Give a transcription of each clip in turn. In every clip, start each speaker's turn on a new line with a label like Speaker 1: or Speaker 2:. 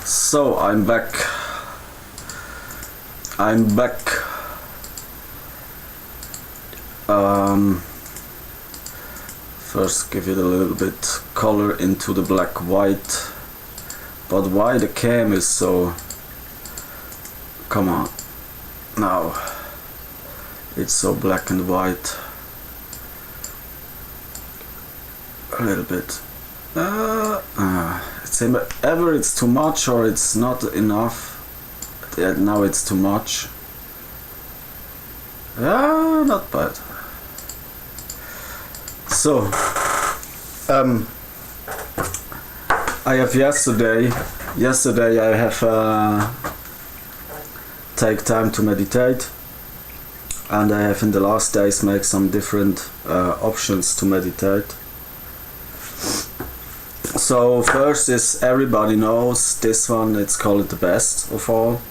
Speaker 1: So I'm back. I'm back. First give it a little bit color into the black white, but why the cam is so, come on, now it's so black and white, a little bit. It's either it's too much or it's not enough. Yeah, now it's too much. Not bad. So I have yesterday I have take time to meditate, and I have in the last days make some different options to meditate. So first is, everybody knows this one, it's called the best of all,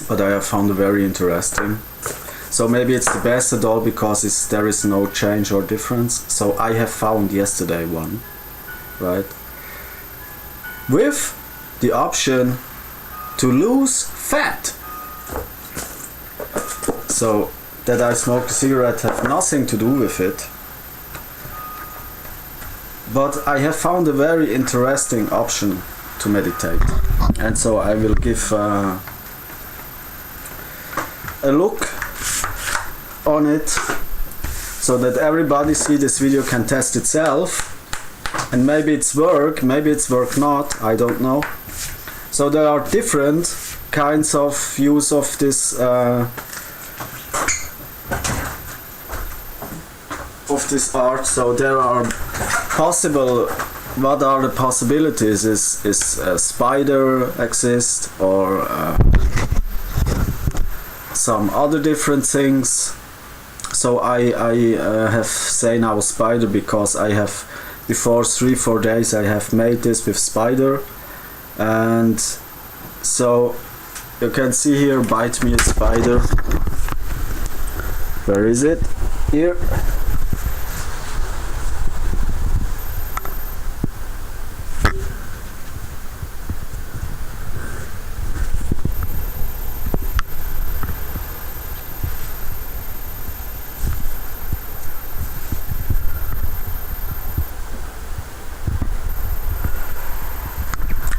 Speaker 1: but I have found it very interesting. So maybe it's the best at all because there is no change or difference. So I have found yesterday one, right, with the option to lose fat. So that I smoke a cigarette have nothing to do with it. But I have found a very interesting option to meditate, and so I will give a look on it so that everybody see this video can test itself, and maybe it's work, maybe it's work not, I don't know. So there are different kinds of use of this art. So there are possible, what are the possibilities is a spider exist, or some other different things. So I have say now spider because I have before 3-4 days I have made this with spider, and so you can see here, bite me a spider. Where is it? Here.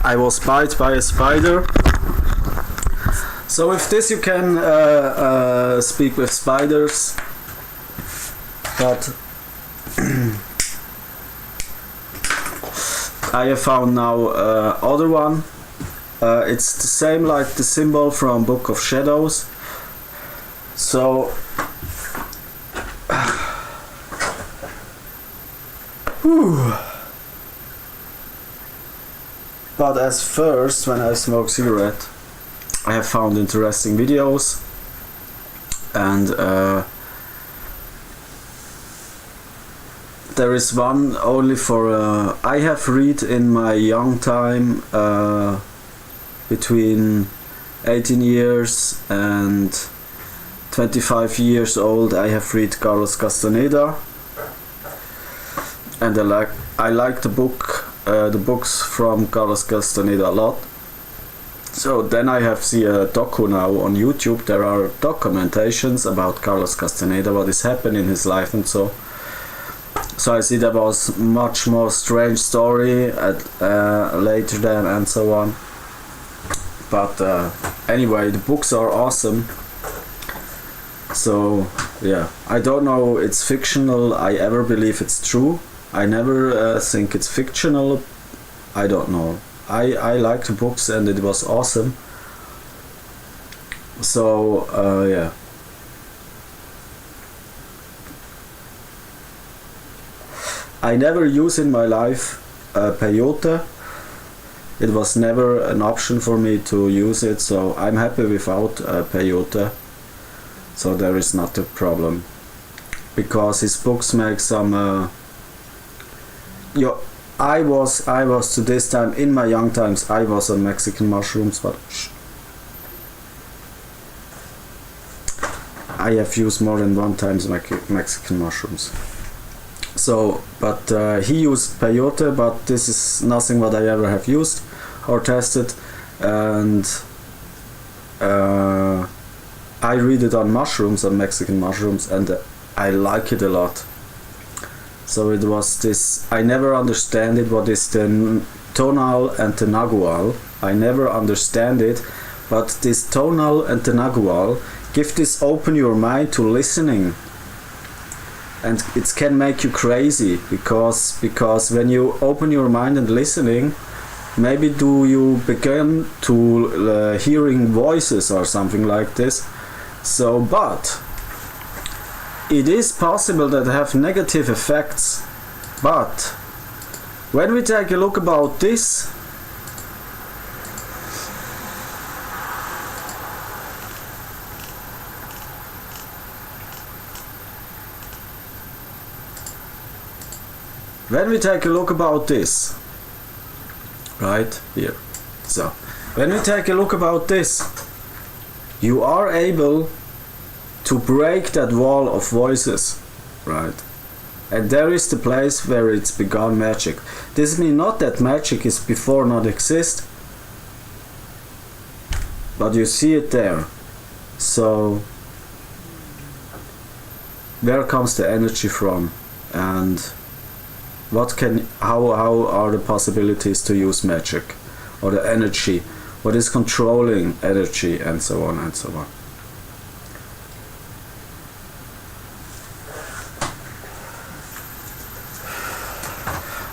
Speaker 1: I was bitten by a spider. So with this you can speak with spiders, but I have found now other one. It's the same like the symbol from Book of Shadows. So whew. But as first, when I smoke cigarette, I have found interesting videos, and there is one only for I have read in my young time, between 18 years and 25 years old, I have read Carlos Castaneda, and I like the books from Carlos Castaneda a lot. So then I have seen a docu now on YouTube. There are documentations about Carlos Castaneda, what is happening in his life, and so I see there was much more strange story later then, and so on. But anyway, the books are awesome. So yeah, I don't know, it's fictional, I ever believe it's true. I never think it's fictional. I don't know. I like the books and it was awesome. So yeah. I never use in my life peyote. It was never an option for me to use it, so I'm happy without peyote. So there is not a problem, because his books make some. I was to this time, in my young times, I was on Mexican mushrooms, but I have used more than one times Mexican mushrooms. So, but he used peyote, but this is nothing what I ever have used or tested. and I read it on mushrooms, on Mexican mushrooms, and I like it a lot. So it was this, I never understand it, what is the tonal and the nagual. I never understand it, but this tonal and the nagual give this open your mind to listening, and it can make you crazy because when you open your mind and listening, maybe do you begin to hearing voices or something like this. So, but it is possible that have negative effects, but when we take a look about this, right here, so when we take a look about this, you are able to break that wall of voices, right? And there is the place where it's begun magic. This means not that magic is before not exist, but you see it there. So where comes the energy from, and how are the possibilities to use magic, or the energy, what is controlling energy, and so on and so on.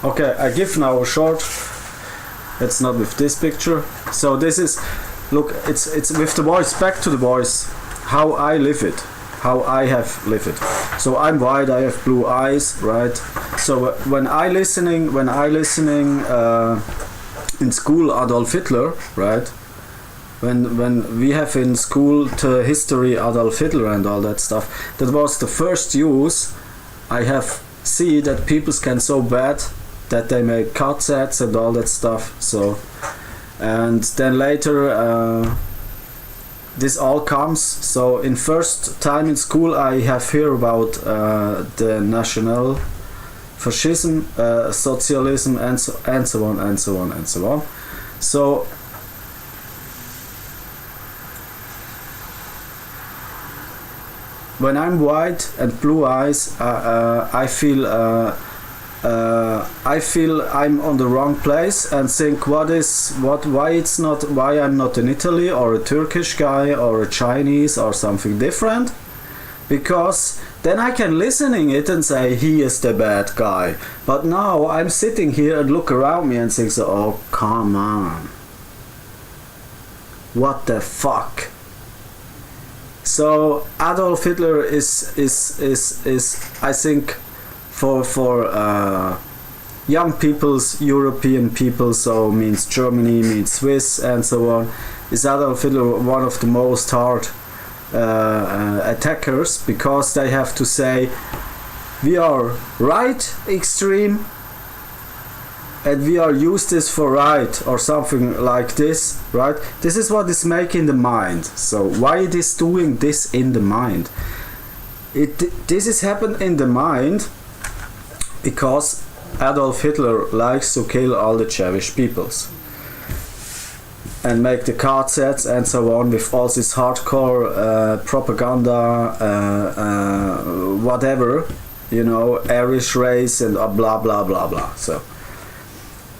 Speaker 1: Okay, I give now a short, it's not with this picture, so this is, look, it's with the voice, back to the voice, how I live it, how I have lived it. So I'm white, I have blue eyes, right? So when I listening in school Adolf Hitler, right? When we have in school the history Adolf Hitler and all that stuff, that was the first use I have see that people can so bad that they make cassettes and all that stuff. So, and then later this all comes. So in first time in school I have heard about the national fascism, socialism, and so on and so on and so on. So when I'm white and blue eyes, I feel I'm on the wrong place and think why I'm not in Italy or a Turkish guy or a Chinese or something different, because then I can listening it and say he is the bad guy. But now I'm sitting here and look around me and think, so, oh come on, what the fuck. So Adolf Hitler is I think for young peoples, European people, so means Germany, means Swiss and so on, is Adolf Hitler one of the most hard attackers, because they have to say we are right extreme and we are use this for right or something like this, right? This is what is making the mind. So why it is doing this in the mind? This is happened in the mind because Adolf Hitler likes to kill all the Jewish peoples and make the cassettes and so on with all this hardcore propaganda, whatever, you know, Irish race and blah blah blah blah. So,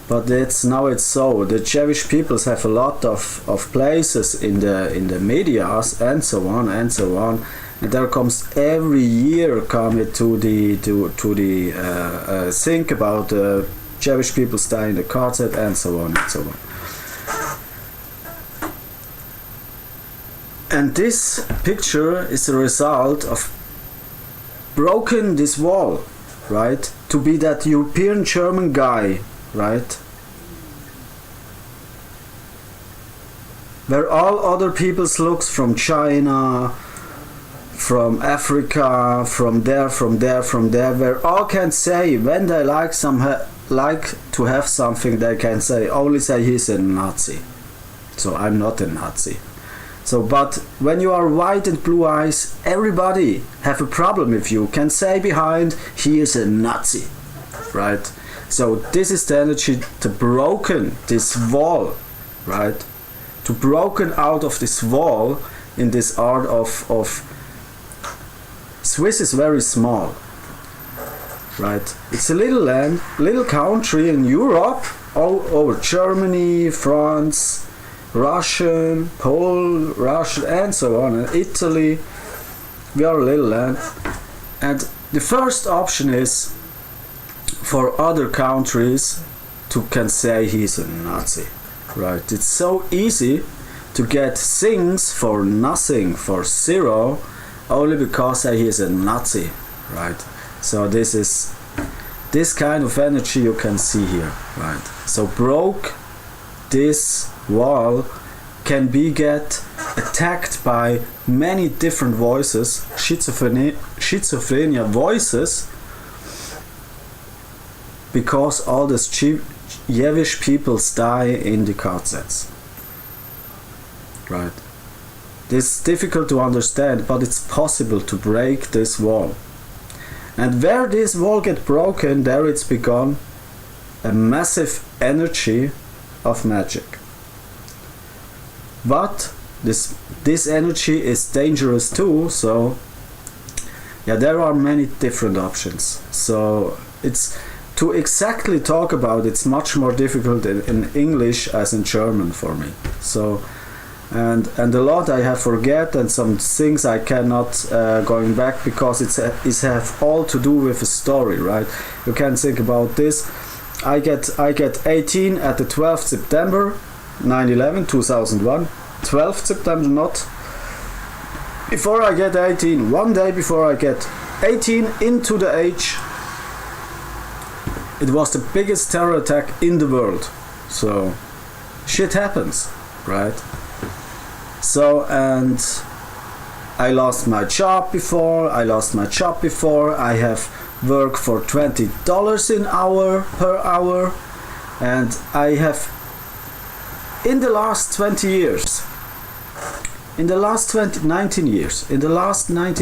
Speaker 1: but now it's so the Jewish peoples have a lot of places in the medias and so on and so on. And there comes every year coming to the think about Jewish people staying in the cassette and so on and so on. And this picture is a result of broken this wall, right? To be that European German guy, right? Where all other people's looks from China, from Africa, from there, where all can say when they like to have something, they can say only say he's a Nazi. So I'm not a Nazi. So, but when you are white and blue eyes, everybody have a problem with you. Can say behind he is a Nazi, right? So this is the energy to broken this wall, right? to broken out of this wall in this art of Swiss is very small, right? It's a little land, little country in Europe, all over Germany, France, Russian, and so on, and Italy. We are a little land, and the first option is for other countries to can say he's a Nazi, right? It's so easy to get things for nothing, for zero, only because he is a Nazi, right? So this kind of energy you can see here, right? So broke this wall can be get attacked by many different voices, schizophrenia voices, because all these Jewish peoples die in the KZs, right? This is difficult to understand, but it's possible to break this wall. And where this wall get broken, there it's begun a massive energy of magic. But this energy is dangerous too, so yeah, there are many different options. So it's to exactly talk about it's much more difficult in English as in German for me. So and a lot I have forget, and some things I cannot going back because it have all to do with a story, right? You can think about this. I get 18 at the 12th September 9/11 2001. 12th September, not before I get 18. One day before I get 18 into the age, it was the biggest terror attack in the world. So shit happens, right? So, and I lost my job before. I have work for $20 per hour, and I have in the last 19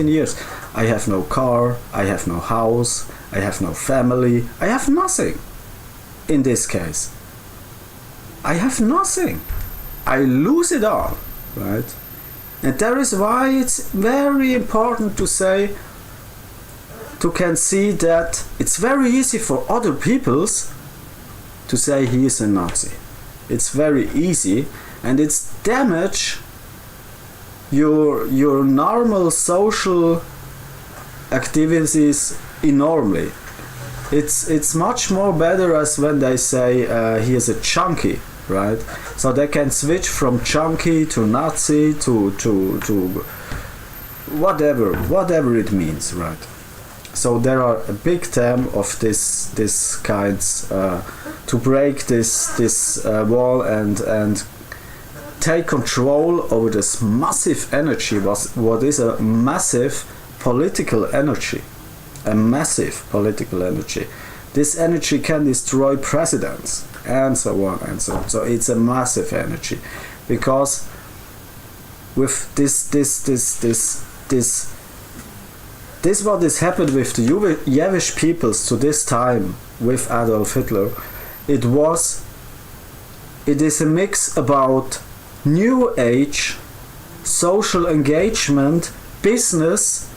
Speaker 1: years, I have no car, I have no house, I have no family, I have nothing. In this case, I have nothing. I lose it all, right? And that is why it's very important to say, to can see that it's very easy for other peoples to say he is a Nazi. It's very easy, and it's damage your normal social activities enormously. It's much more better as when they say he is a junkie, right? So they can switch from junkie to Nazi to whatever it means, right? So there are a big term of this kinds to break this wall and take control over this massive energy. What is a massive political energy? A massive political energy. This energy can destroy presidents and so on and so on. So it's a massive energy, because with this what has happened with the Jewish peoples to this time with Adolf Hitler, it is a mix about new age, social engagement, business,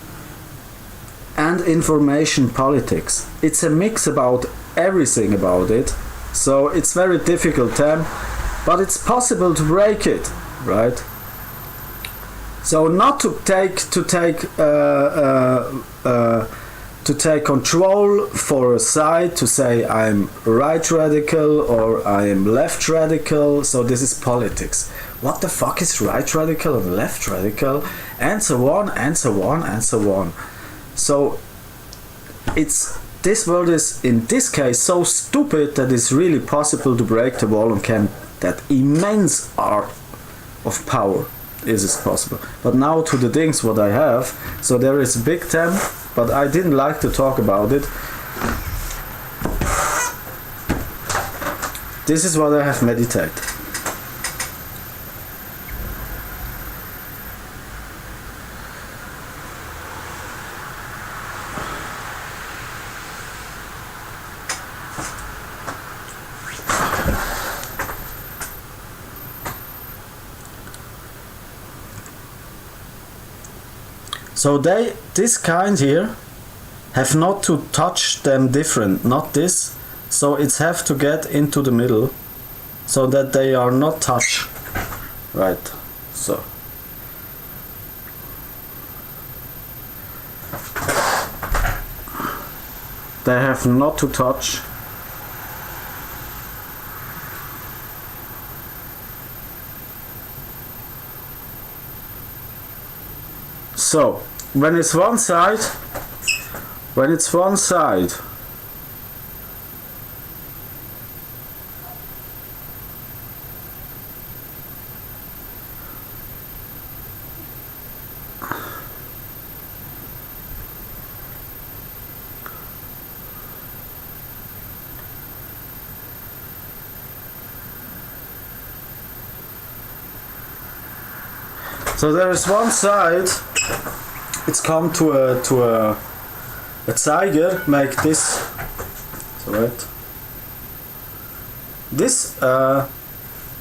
Speaker 1: and information politics. It's a mix about everything about it. So it's very difficult time, but it's possible to break it, right? So not to take control for a side, to say I'm right radical or I am left radical. So this is politics. What the fuck is right radical and left radical, and so on and so on and so on. So this world is in this case so stupid that it's really possible to break the wall and can that immense art of power is possible. But now to the things what I have. So there is a big theme, but I didn't like to talk about it. This is what I have meditated. So this kind here have not to touch them different, not this. So it's have to get into the middle so that they are not touched. Right, so. They have not to touch. So, when it's one side, so there is one side, it's come to a Zeiger, make this, so right. This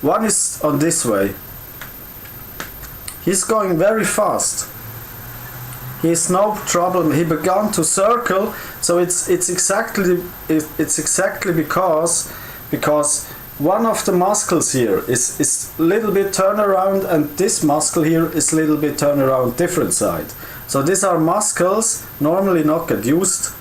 Speaker 1: one is on this way. He's going very fast. He's no trouble. He began to circle, so it's exactly because one of the muscles here is a little bit turnaround, and this muscle here is a little bit turnaround different side. So these are muscles normally not get used.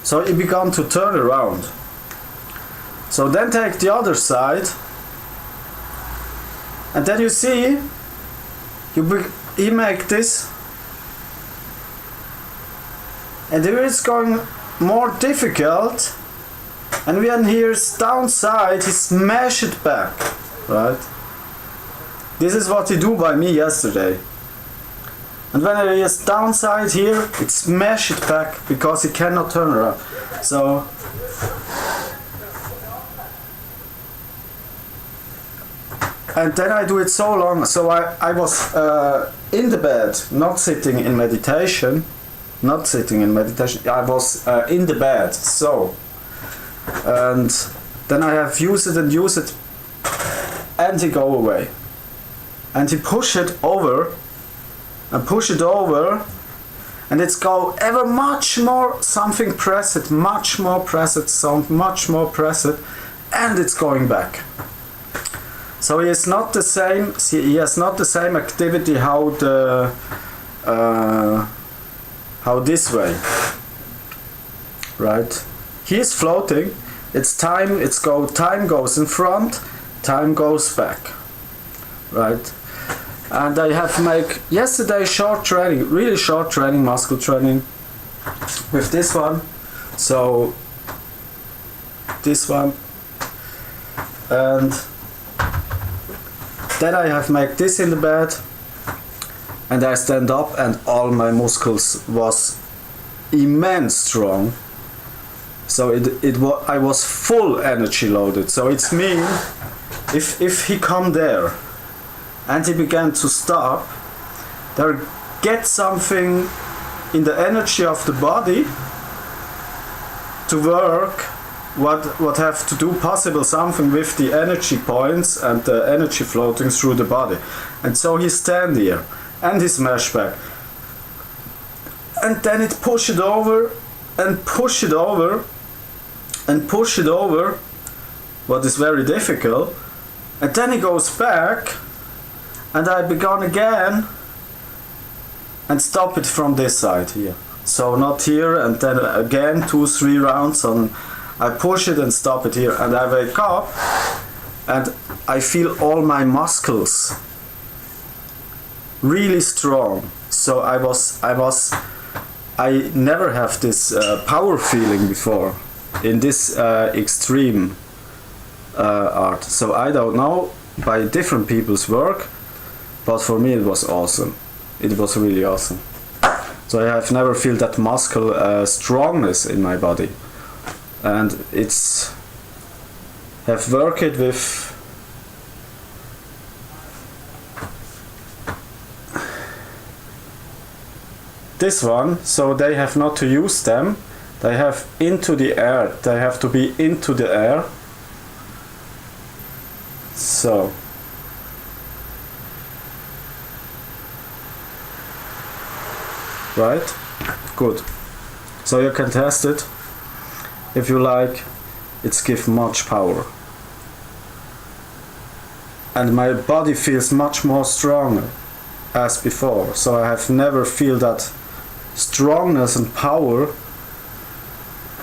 Speaker 1: So it began to turn around. So then take the other side, and then you see he make this, and here it's going more difficult, and when he's downside he smash it back, right? This is what he do by me yesterday. And when he is downside here, it smash it back because he cannot turn around. So and then I do it so long. So I was in the bed, not sitting in meditation. I was in the bed. So, and then I have used it, and he go away, and he push it over, and it's go ever much more something press it, much more press it, and it's going back. So he has not the same activity how this way, right? He is floating. Time goes in front, time goes back, right? And I have make yesterday short training, really short training, muscle training with this one. So this one, and then I have make this in the bed, and I stand up, and all my muscles was immense strong. So I was full energy loaded. So it's mean if he come there and he began to stop, there get something in the energy of the body to work, what have to do possible something with the energy points and the energy floating through the body. And so he stand here and he smash back, and then it push it over and push it over and push it over, what is very difficult, and then he goes back, and I began again and stop it from this side here. So not here, and then again 2-3 rounds on. I push it and stop it here, and I wake up and I feel all my muscles really strong. So I never have this power feeling before in this extreme art. So I don't know by different people's work, but for me it was awesome. It was really awesome. So I have never felt that muscle strongness in my body. And it's have worked with this one, so they have not to use them. They have into the air. They have to be into the air. So. Right? Good. So you can test it. If you like, it's give much power. And my body feels much more stronger as before. So I have never feel that strongness and power